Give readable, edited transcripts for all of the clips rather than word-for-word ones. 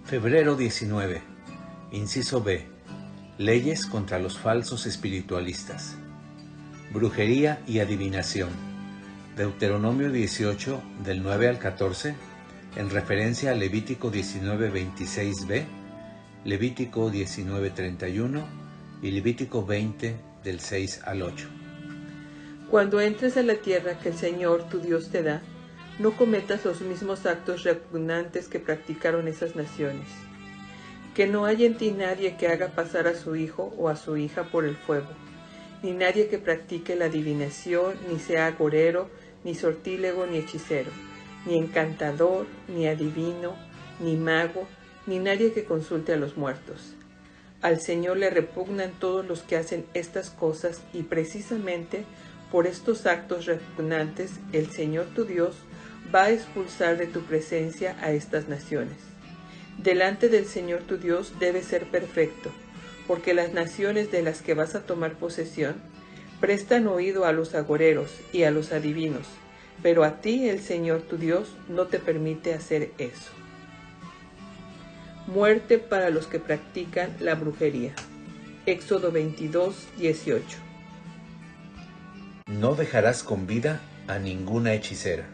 Febrero 19. Inciso B. Leyes contra los falsos espiritualistas. Brujería y adivinación. Deuteronomio 18, del 9 al 14, en referencia a Levítico 19:26b, Levítico 19:31 y Levítico 20, del 6 al 8. Cuando entres a la tierra que el Señor tu Dios te da, no cometas los mismos actos repugnantes que practicaron esas naciones. Que no haya en ti nadie que haga pasar a su hijo o a su hija por el fuego, ni nadie que practique la adivinación, ni sea agorero, ni sortílego, ni hechicero, ni encantador, ni adivino, ni mago, ni nadie que consulte a los muertos. Al Señor le repugnan todos los que hacen estas cosas, y precisamente por estos actos repugnantes el Señor tu Dios va a expulsar de tu presencia a estas naciones. Delante del Señor tu Dios debes ser perfecto, porque las naciones de las que vas a tomar posesión prestan oído a los agoreros y a los adivinos, pero a ti el Señor tu Dios no te permite hacer eso. Muerte para los que practican la brujería. Éxodo 22:18. No dejarás con vida a ninguna hechicera.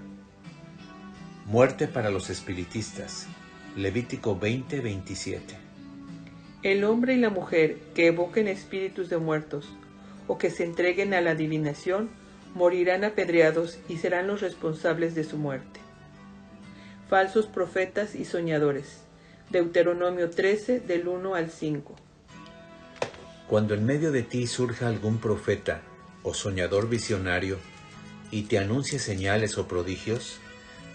Muerte para los espiritistas. Levítico 20:27. El hombre y la mujer que evoquen espíritus de muertos o que se entreguen a la adivinación morirán apedreados y serán los responsables de su muerte. Falsos profetas y soñadores. Deuteronomio 13, del 1 al 5. Cuando en medio de ti surja algún profeta o soñador visionario y te anuncie señales o prodigios,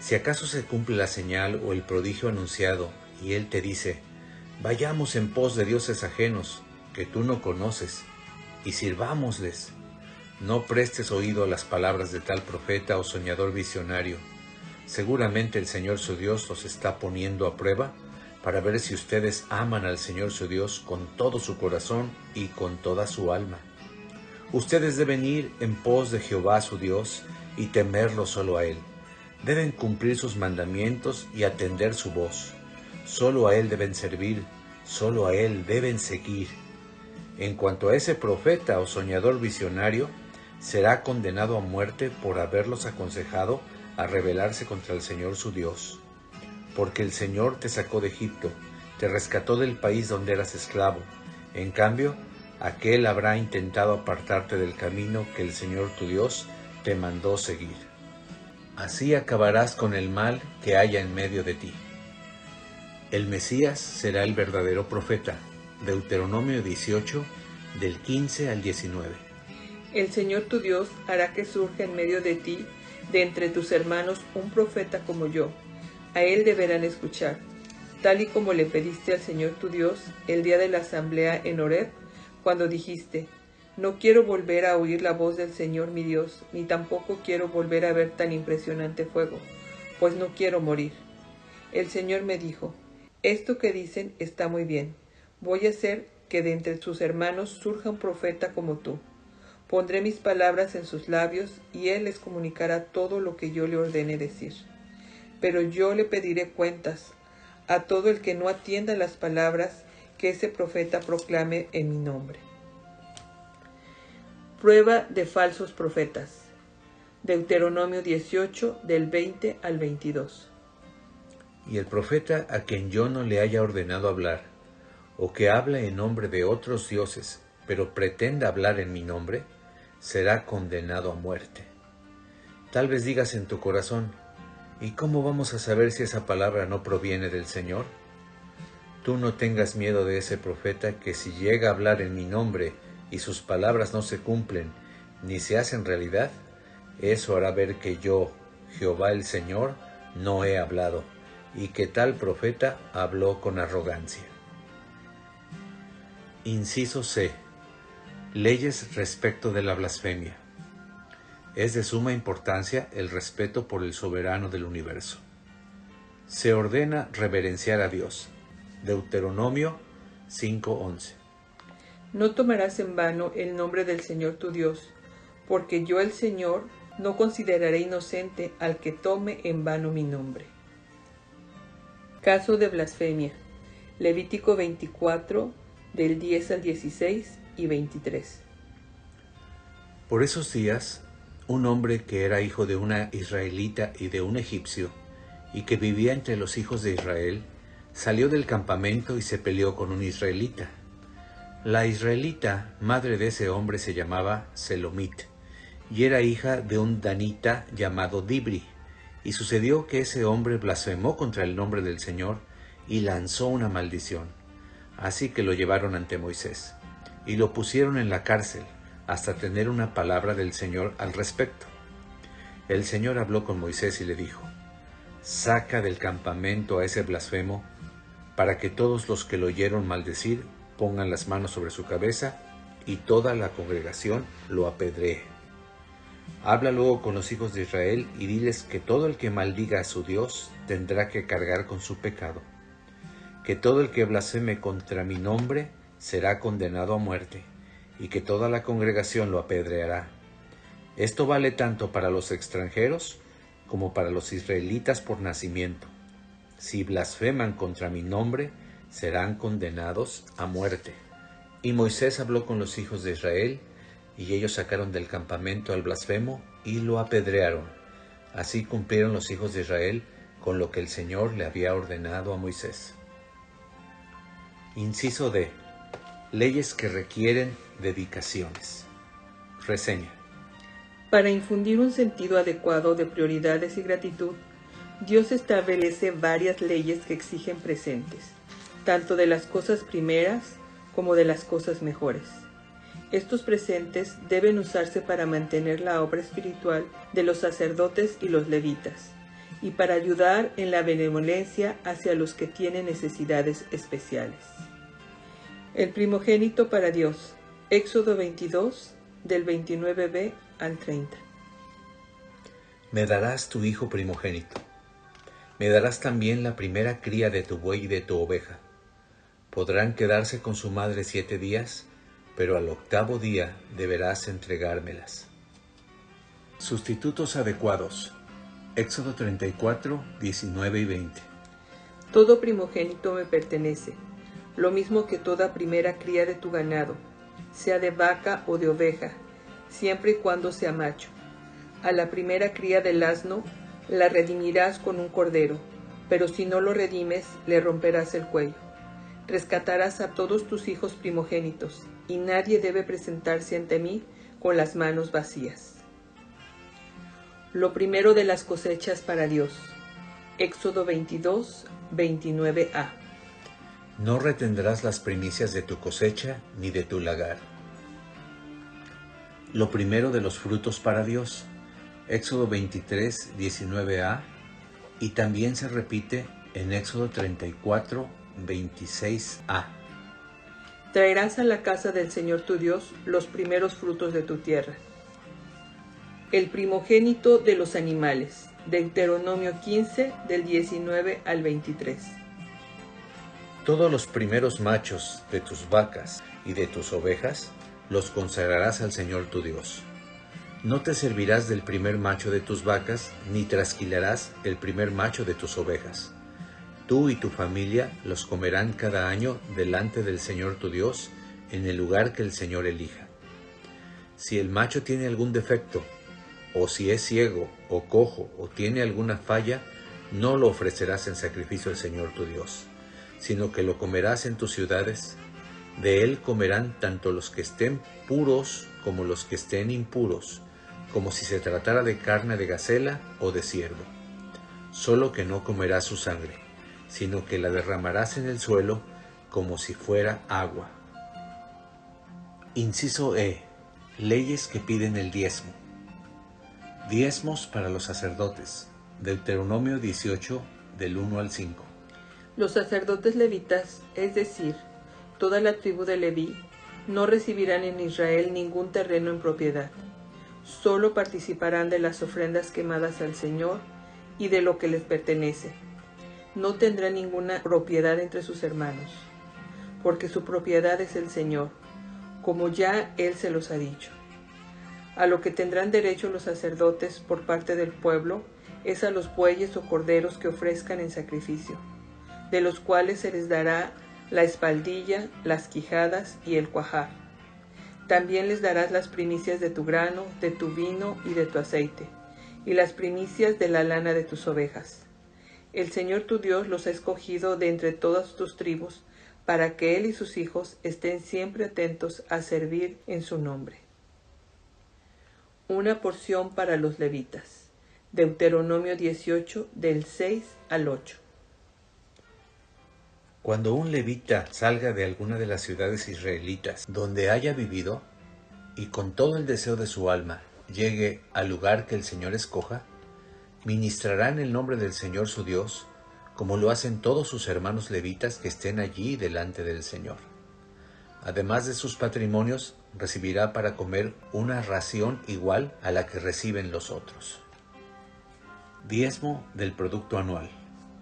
si acaso se cumple la señal o el prodigio anunciado y él te dice: vayamos en pos de dioses ajenos que tú no conoces y sirvámosles, no prestes oído a las palabras de tal profeta o soñador visionario. Seguramente el Señor su Dios los está poniendo a prueba para ver si ustedes aman al Señor su Dios con todo su corazón y con toda su alma. Ustedes deben ir en pos de Jehová su Dios y temerlo solo a Él. Deben cumplir sus mandamientos y atender su voz. Solo a Él deben servir, solo a Él deben seguir. En cuanto a ese profeta o soñador visionario, será condenado a muerte por haberlos aconsejado a rebelarse contra el Señor su Dios. Porque el Señor te sacó de Egipto, te rescató del país donde eras esclavo. En cambio, aquel habrá intentado apartarte del camino que el Señor tu Dios te mandó seguir. Así acabarás con el mal que haya en medio de ti. El Mesías será el verdadero profeta. Deuteronomio 18, del 15 al 19. El Señor tu Dios hará que surja en medio de ti, de entre tus hermanos, un profeta como yo. A él deberán escuchar, tal y como le pediste al Señor tu Dios el día de la asamblea en Horeb, cuando dijiste: no quiero volver a oír la voz del Señor mi Dios, ni tampoco quiero volver a ver tan impresionante fuego, pues no quiero morir. El Señor me dijo: esto que dicen está muy bien. Voy a hacer que de entre sus hermanos surja un profeta como tú. Pondré mis palabras en sus labios y él les comunicará todo lo que yo le ordene decir. Pero yo le pediré cuentas a todo el que no atienda las palabras que ese profeta proclame en mi nombre. Prueba de falsos profetas. Deuteronomio 18, del 20 al 22. Y el profeta a quien yo no le haya ordenado hablar, o que hable en nombre de otros dioses, pero pretenda hablar en mi nombre, será condenado a muerte. Tal vez digas en tu corazón: ¿y cómo vamos a saber si esa palabra no proviene del Señor? Tú no tengas miedo de ese profeta que, si llega a hablar en mi nombre y sus palabras no se cumplen ni se hacen realidad, eso hará ver que yo, Jehová el Señor, no he hablado, y que tal profeta habló con arrogancia. Inciso C. Leyes respecto de la blasfemia. Es de suma importancia el respeto por el soberano del universo. Se ordena reverenciar a Dios. Deuteronomio 5:11. No tomarás en vano el nombre del Señor tu Dios, porque yo, el Señor, no consideraré inocente al que tome en vano mi nombre. Caso de blasfemia. Levítico 24, del 10 al 16 y 23. Por esos días, un hombre que era hijo de una israelita y de un egipcio, y que vivía entre los hijos de Israel, salió del campamento y se peleó con un israelita. La israelita, madre de ese hombre, se llamaba Selomit, y era hija de un danita llamado Dibri. Y sucedió que ese hombre blasfemó contra el nombre del Señor y lanzó una maldición. Así que lo llevaron ante Moisés, y lo pusieron en la cárcel, hasta tener una palabra del Señor al respecto. El Señor habló con Moisés y le dijo: saca del campamento a ese blasfemo, para que todos los que lo oyeron maldecir pongan las manos sobre su cabeza, y toda la congregación lo apedree. Habla luego con los hijos de Israel y diles que todo el que maldiga a su Dios tendrá que cargar con su pecado, que todo el que blasfeme contra mi nombre será condenado a muerte, y que toda la congregación lo apedreará. Esto vale tanto para los extranjeros como para los israelitas por nacimiento. Si blasfeman contra mi nombre, serán condenados a muerte. Y Moisés habló con los hijos de Israel, y ellos sacaron del campamento al blasfemo y lo apedrearon. Así cumplieron los hijos de Israel con lo que el Señor le había ordenado a Moisés. Inciso D. Leyes que requieren dedicaciones. Reseña. Para infundir un sentido adecuado de prioridades y gratitud, Dios establece varias leyes que exigen presentes, tanto de las cosas primeras como de las cosas mejores. Estos presentes deben usarse para mantener la obra espiritual de los sacerdotes y los levitas, y para ayudar en la benevolencia hacia los que tienen necesidades especiales. El primogénito para Dios. Éxodo 22, del 29b al 30. Me darás tu hijo primogénito. Me darás también la primera cría de tu buey y de tu oveja. Podrán quedarse con su madre 7 días, pero al 8º día deberás entregármelas. Sustitutos adecuados. Éxodo 34, 19 y 20. Todo primogénito me pertenece, lo mismo que toda primera cría de tu ganado, sea de vaca o de oveja, siempre y cuando sea macho. A la primera cría del asno la redimirás con un cordero, pero si no lo redimes, le romperás el cuello. Rescatarás a todos tus hijos primogénitos, y nadie debe presentarse ante mí con las manos vacías. Lo primero de las cosechas para Dios. Éxodo 22, 29a. No retendrás las primicias de tu cosecha ni de tu lagar. Lo primero de los frutos para Dios. Éxodo 23, 19a, y también se repite en Éxodo 34, 26a. Traerás a la casa del Señor tu Dios los primeros frutos de tu tierra. El primogénito de los animales. Deuteronomio 15, del 19 al 23. Todos los primeros machos de tus vacas y de tus ovejas los consagrarás al Señor tu Dios. No te servirás del primer macho de tus vacas, ni trasquilarás el primer macho de tus ovejas. Tú y tu familia los comerán cada año delante del Señor tu Dios, en el lugar que el Señor elija. Si el macho tiene algún defecto, o si es ciego, o cojo, o tiene alguna falla, no lo ofrecerás en sacrificio al Señor tu Dios, sino que lo comerás en tus ciudades. De él comerán tanto los que estén puros como los que estén impuros, como si se tratara de carne de gacela o de ciervo. Solo que no comerás su sangre, sino que la derramarás en el suelo como si fuera agua. Inciso E. Leyes que piden el diezmo. Diezmos para los sacerdotes. Deuteronomio 18, del 1 al 5. Los sacerdotes levitas, es decir, toda la tribu de Leví, no recibirán en Israel ningún terreno en propiedad. Solo participarán de las ofrendas quemadas al Señor y de lo que les pertenece. No tendrán ninguna propiedad entre sus hermanos, porque su propiedad es el Señor, como ya Él se los ha dicho. A lo que tendrán derecho los sacerdotes por parte del pueblo es a los bueyes o corderos que ofrezcan en sacrificio, de los cuales se les dará la espaldilla, las quijadas y el cuajar. También les darás las primicias de tu grano, de tu vino y de tu aceite, y las primicias de la lana de tus ovejas. El Señor tu Dios los ha escogido de entre todas tus tribus, para que Él y sus hijos estén siempre atentos a servir en su nombre. Una porción para los levitas. Deuteronomio 18, del 6 al 8. Cuando un levita salga de alguna de las ciudades israelitas donde haya vivido, y con todo el deseo de su alma llegue al lugar que el Señor escoja, ministrará en el nombre del Señor su Dios, como lo hacen todos sus hermanos levitas que estén allí delante del Señor. Además de sus patrimonios, recibirá para comer una ración igual a la que reciben los otros. Diezmo del producto anual.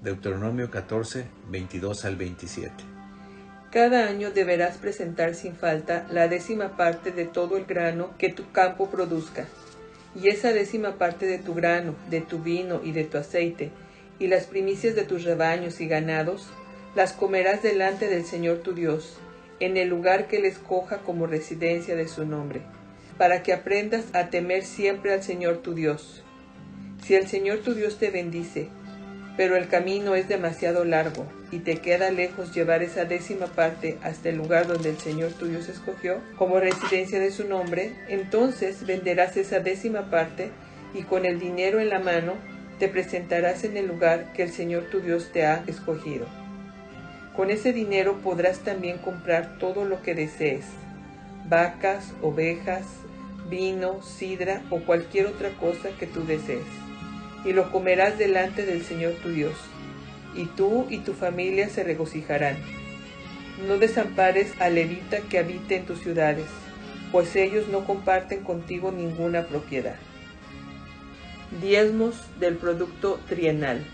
Deuteronomio 14, 22 al 27. Cada año deberás presentar sin falta la 10ª parte de todo el grano que tu campo produzca, y esa 10ª parte de tu grano, de tu vino y de tu aceite, y las primicias de tus rebaños y ganados, las comerás delante del Señor tu Dios, en el lugar que Él escoja como residencia de su nombre, para que aprendas a temer siempre al Señor tu Dios. Si el Señor tu Dios te bendice, pero el camino es demasiado largo y te queda lejos llevar esa 10ª parte hasta el lugar donde el Señor tu Dios escogió como residencia de su nombre, entonces venderás esa 10ª parte y con el dinero en la mano te presentarás en el lugar que el Señor tu Dios te ha escogido. Con ese dinero podrás también comprar todo lo que desees: vacas, ovejas, vino, sidra o cualquier otra cosa que tú desees, y lo comerás delante del Señor tu Dios, y tú y tu familia se regocijarán. No desampares al levita que habite en tus ciudades, pues ellos no comparten contigo ninguna propiedad. Diezmos del producto trienal.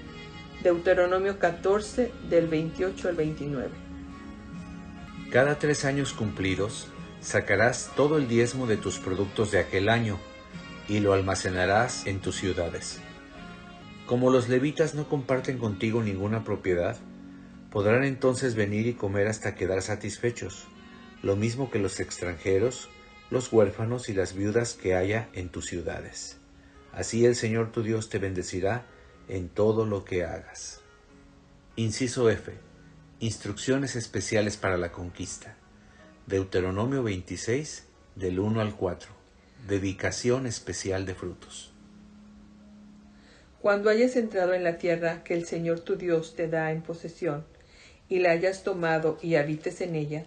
Deuteronomio 14, del 28 al 29. Cada 3 años cumplidos, sacarás todo el diezmo de tus productos de aquel año, y lo almacenarás en tus ciudades. Como los levitas no comparten contigo ninguna propiedad, podrán entonces venir y comer hasta quedar satisfechos, lo mismo que los extranjeros, los huérfanos y las viudas que haya en tus ciudades. Así el Señor tu Dios te bendecirá en todo lo que hagas. Inciso F. Instrucciones especiales para la conquista. Deuteronomio 26, del 1 al 4. Dedicación especial de frutos. Cuando hayas entrado en la tierra que el Señor tu Dios te da en posesión, y la hayas tomado y habites en ella,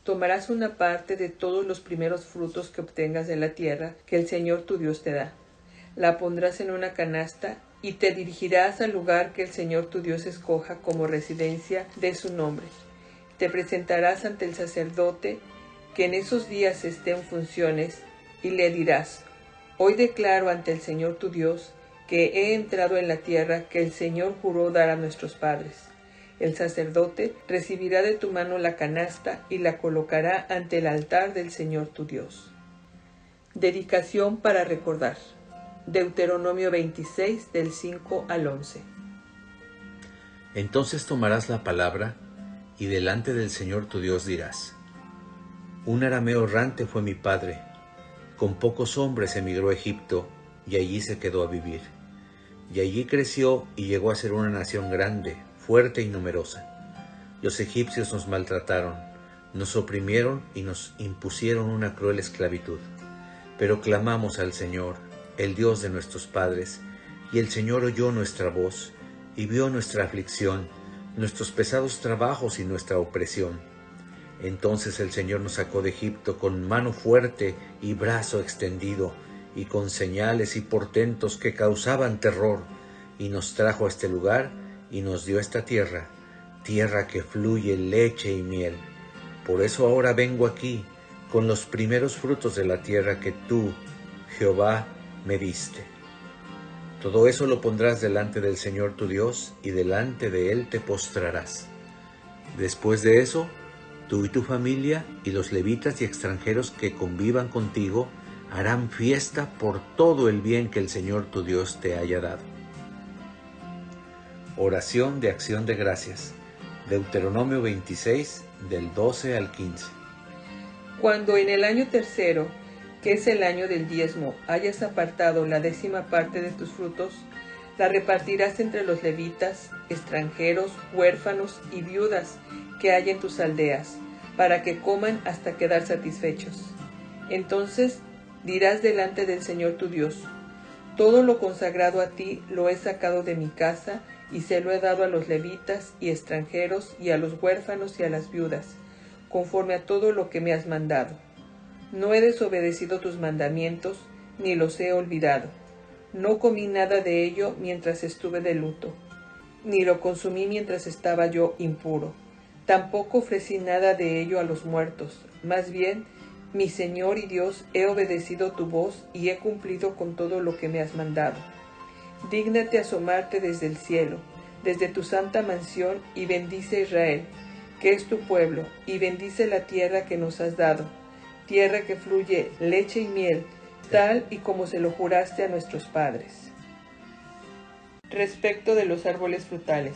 tomarás una parte de todos los primeros frutos que obtengas de la tierra que el Señor tu Dios te da. La pondrás en una canasta y te dirigirás al lugar que el Señor tu Dios escoja como residencia de su nombre. Te presentarás ante el sacerdote que en esos días esté en funciones y le dirás: hoy declaro ante el Señor tu Dios que he entrado en la tierra que el Señor juró dar a nuestros padres. El sacerdote recibirá de tu mano la canasta y la colocará ante el altar del Señor tu Dios. Dedicación para recordar. Deuteronomio 26, del 5 al 11. Entonces tomarás la palabra y delante del Señor tu Dios dirás: un arameo errante fue mi padre, con pocos hombres emigró a Egipto y allí se quedó a vivir. Y allí creció y llegó a ser una nación grande, fuerte y numerosa. Los egipcios nos maltrataron, nos oprimieron y nos impusieron una cruel esclavitud. Pero clamamos al Señor, el Dios de nuestros padres, y el Señor oyó nuestra voz y vio nuestra aflicción, nuestros pesados trabajos y nuestra opresión. Entonces el Señor nos sacó de Egipto con mano fuerte y brazo extendido, y con señales y portentos que causaban terror, y nos trajo a este lugar y nos dio esta tierra, tierra que fluye leche y miel. Por eso ahora vengo aquí con los primeros frutos de la tierra que tú, Jehová, me diste. Todo eso lo pondrás delante del Señor tu Dios, y delante de Él te postrarás. Después de eso, tú y tu familia y los levitas y extranjeros que convivan contigo harán fiesta por todo el bien que el Señor tu Dios te haya dado. Oración de acción de gracias. Deuteronomio 26, del 12 al 15. Cuando en el año tercero, que es el año del diezmo, hayas apartado la 10ª parte de tus frutos, la repartirás entre los levitas, extranjeros, huérfanos y viudas que hay en tus aldeas, para que coman hasta quedar satisfechos. Entonces dirás delante del Señor tu Dios: todo lo consagrado a ti lo he sacado de mi casa y se lo he dado a los levitas y extranjeros y a los huérfanos y a las viudas, conforme a todo lo que me has mandado. No he desobedecido tus mandamientos, ni los he olvidado. No comí nada de ello mientras estuve de luto, ni lo consumí mientras estaba yo impuro. Tampoco ofrecí nada de ello a los muertos. Más bien, mi Señor y Dios, he obedecido tu voz y he cumplido con todo lo que me has mandado. Dígnate asomarte desde el cielo, desde tu santa mansión, y bendice a Israel, que es tu pueblo, y bendice la tierra que nos has dado, tierra que fluye leche y miel, tal y como se lo juraste a nuestros padres. Respecto de los árboles frutales,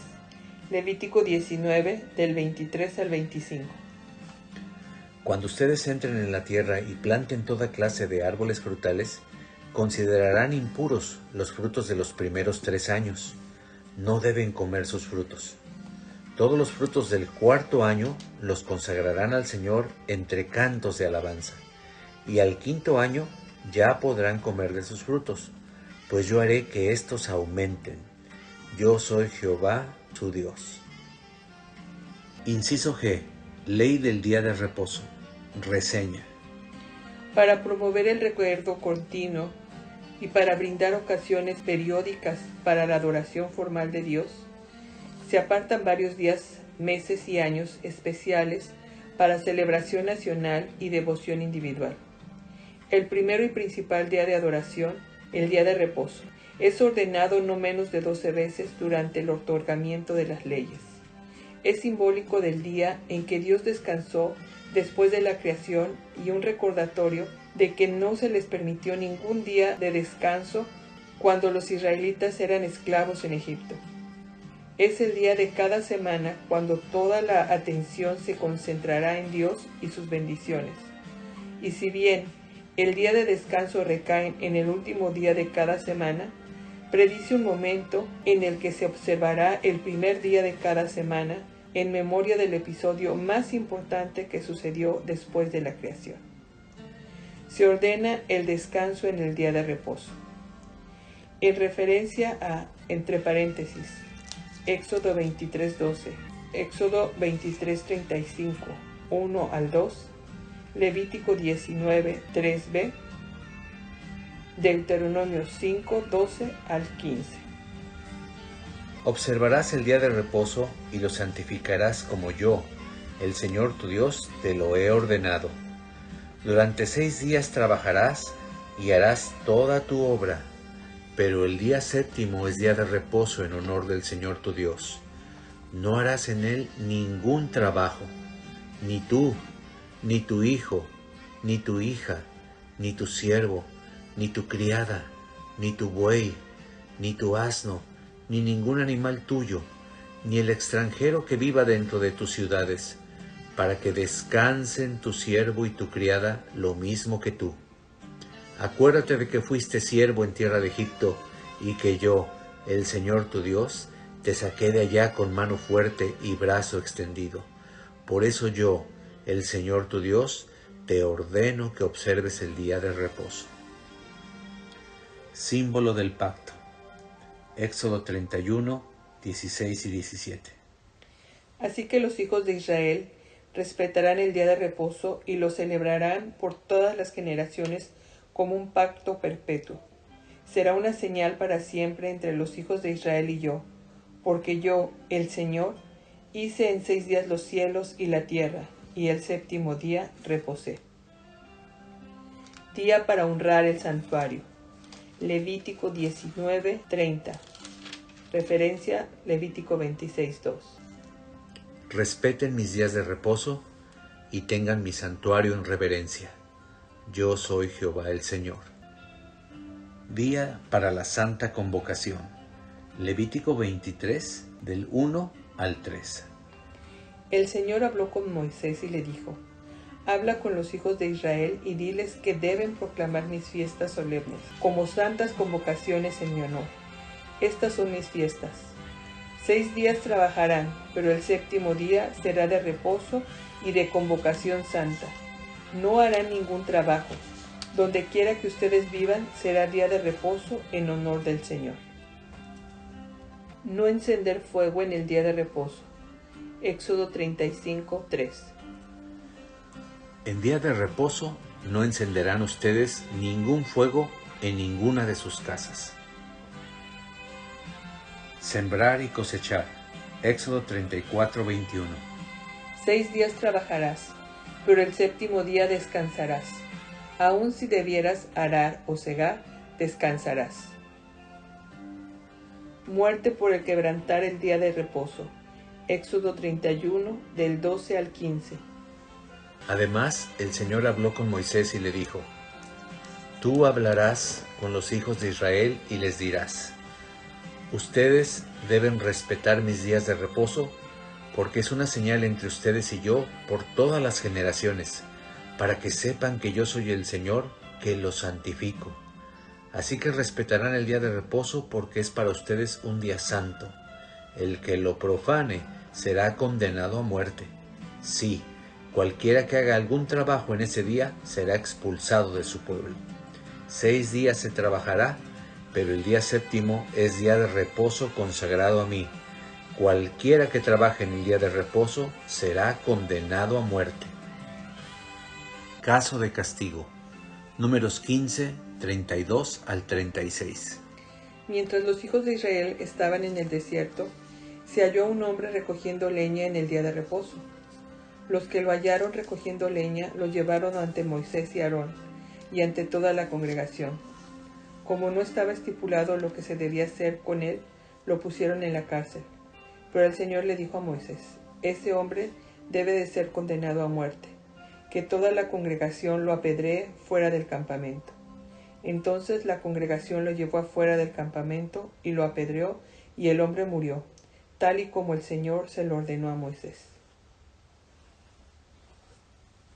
Levítico 19, del 23 al 25. Cuando ustedes entren en la tierra y planten toda clase de árboles frutales, considerarán impuros los frutos de los primeros 3 años. No deben comer sus frutos. Todos los frutos del 4.º año los consagrarán al Señor entre cantos de alabanza. Y al 5.º año ya podrán comer de sus frutos, pues yo haré que éstos aumenten. Yo soy Jehová, su Dios. Inciso G. Ley del día de reposo. Reseña. Para promover el recuerdo continuo y para brindar ocasiones periódicas para la adoración formal de Dios, se apartan varios días, meses y años especiales para celebración nacional y devoción individual. El primero y principal día de adoración, el día de reposo, es ordenado no menos de 12 veces durante el otorgamiento de las leyes. Es simbólico del día en que Dios descansó después de la creación y un recordatorio de que no se les permitió ningún día de descanso cuando los israelitas eran esclavos en Egipto. Es el día de cada semana cuando toda la atención se concentrará en Dios y sus bendiciones. Y si bien el día de descanso recae en el último día de cada semana, predice un momento en el que se observará el primer día de cada semana en memoria del episodio más importante que sucedió después de la creación. Se ordena el descanso en el día de reposo. En referencia a, entre paréntesis, Éxodo 23:12, Éxodo 23:35, 1 al 2, Levítico 19:3b, Deuteronomio 5:12 al 15. Observarás el día de reposo y lo santificarás como yo, el Señor tu Dios, te lo he ordenado. Durante 6 días trabajarás y harás toda tu obra, pero el día 7º es día de reposo en honor del Señor tu Dios. No harás en él ningún trabajo, ni tú, ni tu hijo, ni tu hija, ni tu siervo, ni tu criada, ni tu buey, ni tu asno, ni ningún animal tuyo, ni el extranjero que viva dentro de tus ciudades, para que descansen tu siervo y tu criada lo mismo que tú. Acuérdate de que fuiste siervo en tierra de Egipto, y que yo, el Señor tu Dios, te saqué de allá con mano fuerte y brazo extendido. Por eso yo, el Señor tu Dios, te ordeno que observes el día de reposo. Símbolo del pacto. Éxodo 31, 16 y 17. Así que los hijos de Israel respetarán el día de reposo y lo celebrarán por todas las generaciones como un pacto perpetuo. Será una señal para siempre entre los hijos de Israel y yo, porque yo, el Señor, hice en 6 días los cielos y la tierra, y el 7º día reposé. Día para honrar el santuario. Levítico 19:30. Referencia Levítico 26:2. Respeten mis días de reposo y tengan mi santuario en reverencia. Yo soy Jehová el Señor. Día para la Santa Convocación. Levítico 23, del 1 al 3. El Señor habló con Moisés y le dijo: Habla con los hijos de Israel y diles que deben proclamar mis fiestas solemnes, como santas convocaciones en mi honor. Estas son mis fiestas. 6 días trabajarán, pero el séptimo día será de reposo y de convocación santa. No harán ningún trabajo. Donde quiera que ustedes vivan, será día de reposo en honor del Señor. No encender fuego en el día de reposo. Éxodo 35:3. En día de reposo no encenderán ustedes ningún fuego en ninguna de sus casas. Sembrar y cosechar. Éxodo 34:21. 6 días trabajarás, pero el séptimo día descansarás. Aun si debieras arar o segar, descansarás. Muerte por el quebrantar el día de reposo. Éxodo 31, del 12 al 15. Además, el Señor habló con Moisés y le dijo: Tú hablarás con los hijos de Israel y les dirás: Ustedes deben respetar mis días de reposo, porque es una señal entre ustedes y yo por todas las generaciones, para que sepan que yo soy el Señor, que los santifico. Así que respetarán el día de reposo, porque es para ustedes un día santo. El que lo profane será condenado a muerte. Sí, cualquiera que haga algún trabajo en ese día será expulsado de su pueblo. 6 días se trabajará, pero el día séptimo es día de reposo consagrado a mí. Cualquiera que trabaje en el día de reposo será condenado a muerte. Caso de castigo. Números 15, 32 al 36. Mientras los hijos de Israel estaban en el desierto, se halló un hombre recogiendo leña en el día de reposo. Los que lo hallaron recogiendo leña lo llevaron ante Moisés y Aarón y ante toda la congregación. Como no estaba estipulado lo que se debía hacer con él, lo pusieron en la cárcel. Pero el Señor le dijo a Moisés: Ese hombre debe de ser condenado a muerte, que toda la congregación lo apedree fuera del campamento. Entonces la congregación lo llevó afuera del campamento y lo apedreó, y el hombre murió, tal y como el Señor se lo ordenó a Moisés.